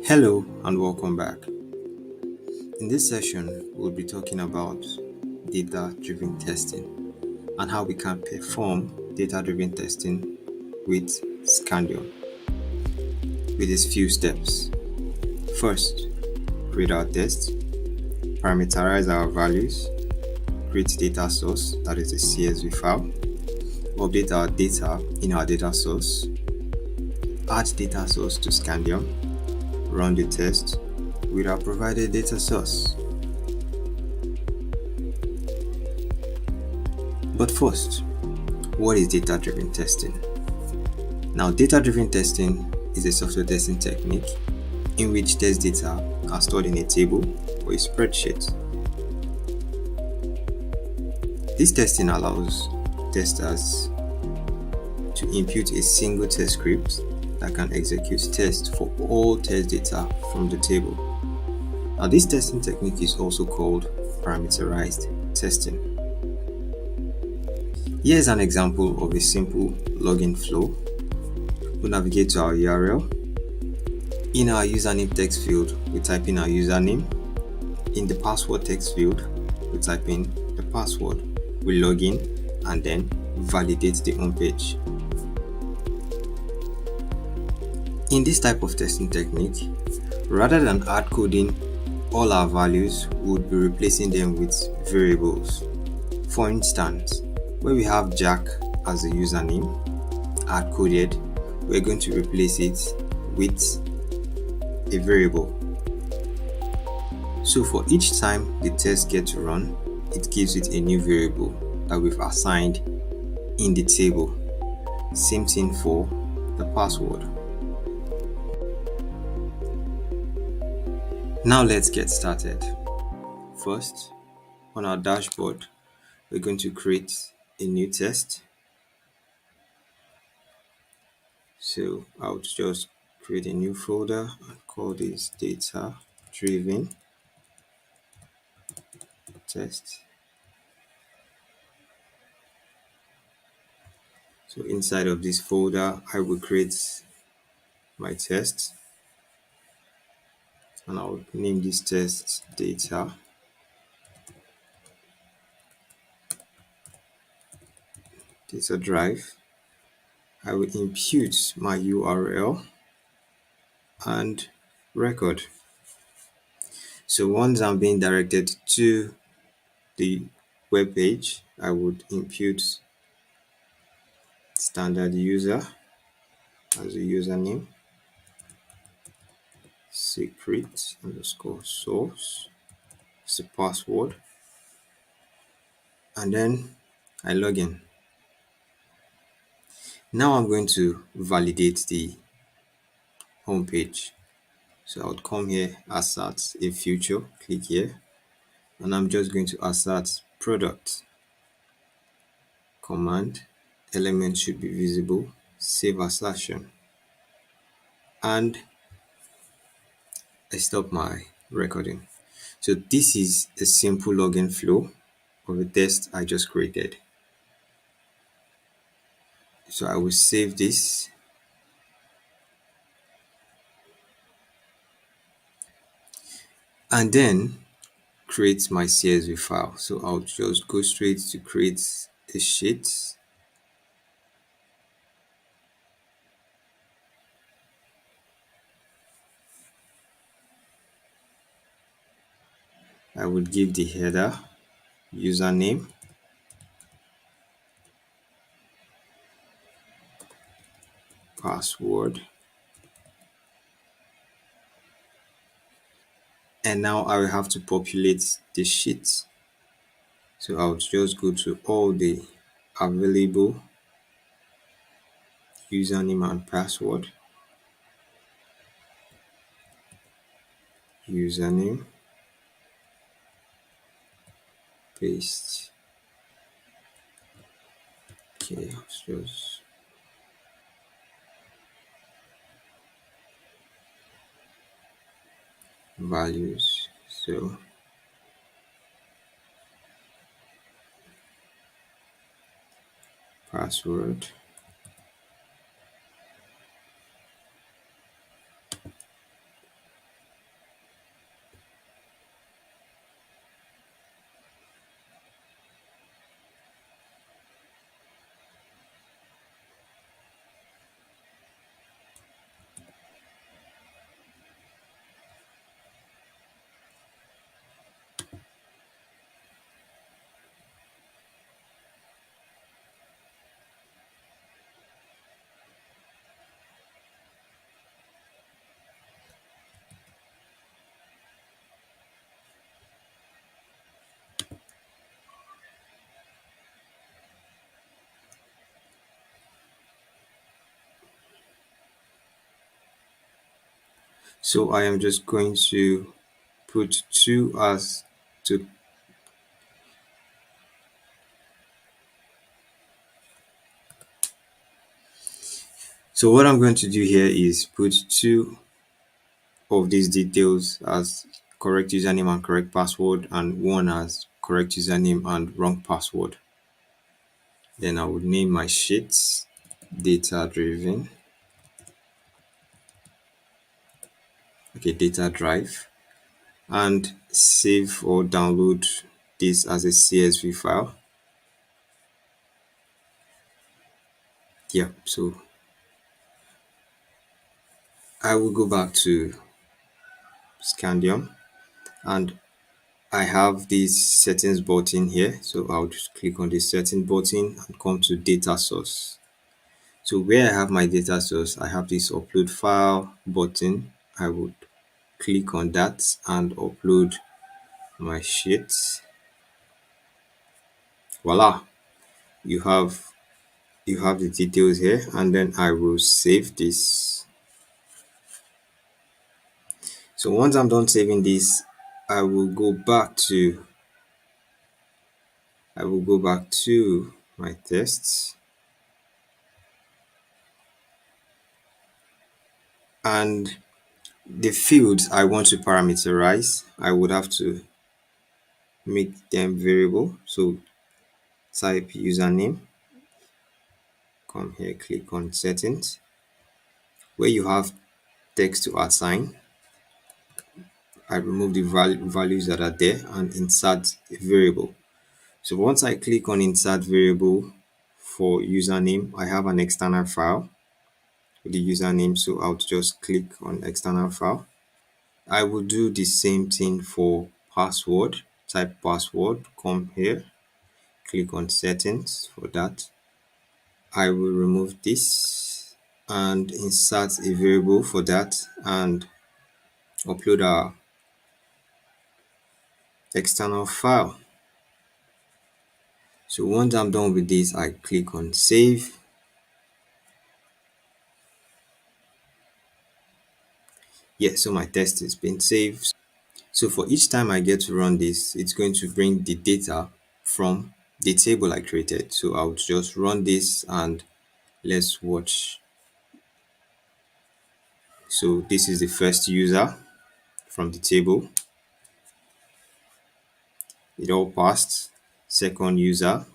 Hello and welcome back. In this session, we'll be talking about data driven testing and how we can perform data driven testing with Scandium with these few steps. First, create our test, parameterize our values, create data source, that is a CSV file, update our data in our data source, add data source to Scandium, run the test with our provided data source. But first, what is data-driven testing? Now, data-driven testing is a software testing technique in which test data are stored in a table or a spreadsheet. This testing allows testers to input a single test script that can execute tests for all test data from the table. Now, this testing technique is also called parameterized testing. Here's an example of a simple login flow. We'll navigate to our URL. In our username text field, we type in our username. In the password text field, we type in the password. We log in and then validate the home page. In this type of testing technique, rather than hard coding all our values, we would be replacing them with variables. For instance, where we have Jack as a username, hard coded, we're going to replace it with a variable. So for each time the test gets run, it gives it a new variable that we've assigned in the table. Same thing for the password. Now let's get started. First, on our dashboard, we're going to create a new test. So I'll just create a new folder and call this data driven test. So inside of this folder, I will create my test and I'll name this test data drive. I will impute my URL and record. So once I'm being directed to the web page, I would impute standard user as a username, secret underscore source as the password, and then I log in. Now I'm going to validate the home page. So I would come here, assert a future, click here, and I'm just going to assert product. Command, element should be visible, save assertion, and I stop my recording. So this is a simple login flow of a test I just created. So I will save this and then create my CSV file. So I'll just go straight to create a sheet. I will give the header, username, password, and now I will have to populate the sheet. So I'll just go to all the available username and password, username, paste. Okay, I'll just values. So password, So I am just going to put 2 as to so what I'm going to do here is put 2 of these details as correct username and correct password, and 1 as correct username and wrong password. Then I would name my sheets data driven, okay, data drive, and save or download this as a CSV file. Yeah, so I will go back to Scandium, and I have this settings button here. So I'll just click on the setting button and come to data source. So where I have my data source, I have this upload file button. I would click on that and upload my sheet. Voila, you have the details here, and then I will save this. So once I'm done saving this, I will go back to my tests, and the fields I want to parameterize, I would have to make them variable. So type username, come here, click on settings. Where you have text to assign, I remove the values that are there and insert a variable. So once I click on insert variable for username, I have an external file with the username, so I'll just click on external file. I will do the same thing for password. Type password, come here, click on settings for that. I will remove this and insert a variable for that and upload our external file. So once I'm done with this, I click on save. Yeah, so my test has been saved. So for each time I get to run this, it's going to bring the data from the table I created. So I'll just run this and let's watch. So this is the first user from the table. It all passed. Second user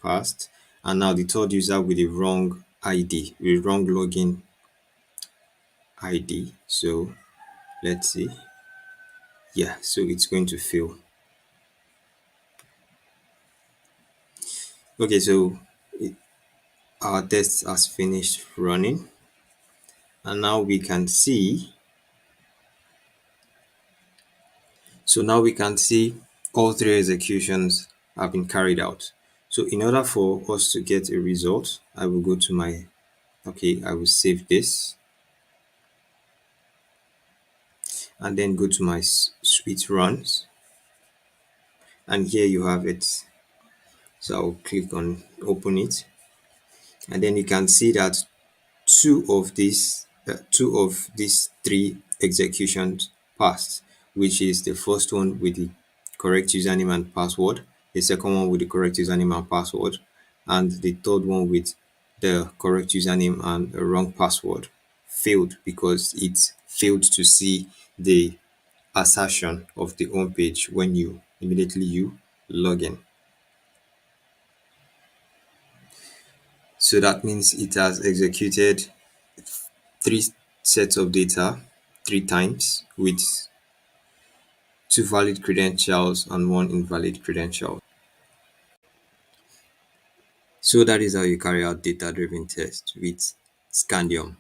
passed. And now the third user with the wrong ID, with wrong login ID. So let's see. Yeah, so it's going to fail. Okay, so our test has finished running, and now we can see. So now we can see all 3 executions have been carried out. So in order for us to get a result, I will go to my, okay, I will save this and then go to my suite runs, and here you have it. So I'll click on open it, and then you can see that two of these 3 executions passed, which is the first one with the correct username and password, the second one with the correct username and password, and the third one with the correct username and a wrong password failed because it failed to see the assertion of the home page when you immediately log in. So that means it has executed 3 sets of data 3 times with 2 valid credentials and 1 invalid credential. So that is how you carry out data-driven tests with Scandium.